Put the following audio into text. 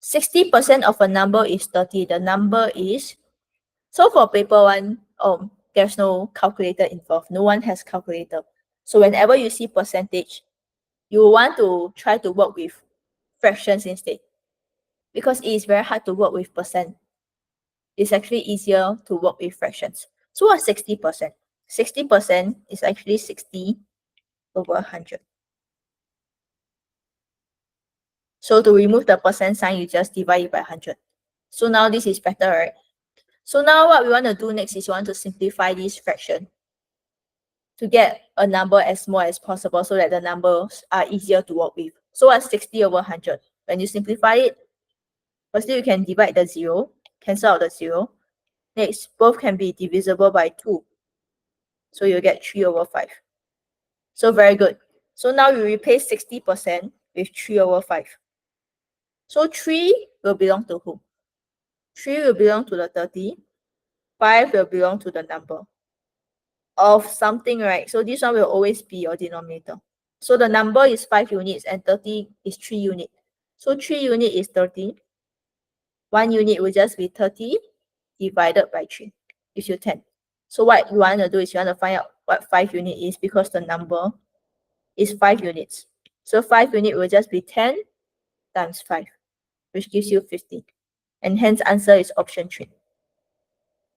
60% of a number is 30. The number is, so for paper 1, there's no calculator involved. No one has calculator. So whenever you see percentage, you want to try to work with fractions instead, because it is very hard to work with percent. It's actually easier to work with fractions. So what's 60%? 60% is actually 60 over 100. So to remove the percent sign, you just divide it by 100. So now this is better, right? So now what we want to do next is we want to simplify this fraction to get a number as small as possible so that the numbers are easier to work with. So what's 60 over 100? When you simplify it, firstly you can divide the 0, cancel out the 0. Next, both can be divisible by 2. So you'll get 3 over 5. So very good. So now you replace 60% with 3 over 5. So 3 will belong to who? 3 will belong to the 30. 5 will belong to the number of something, right? So this one will always be your denominator. So the number is 5 units and 30 is 3 units. So 3 units is 30. 1 unit will just be 30 divided by 3, gives you 10. So what you want to do is you want to find out what 5 unit is, because the number is 5 units. So 5 unit will just be 10 times 5, which gives you 50. And hence answer is option 3.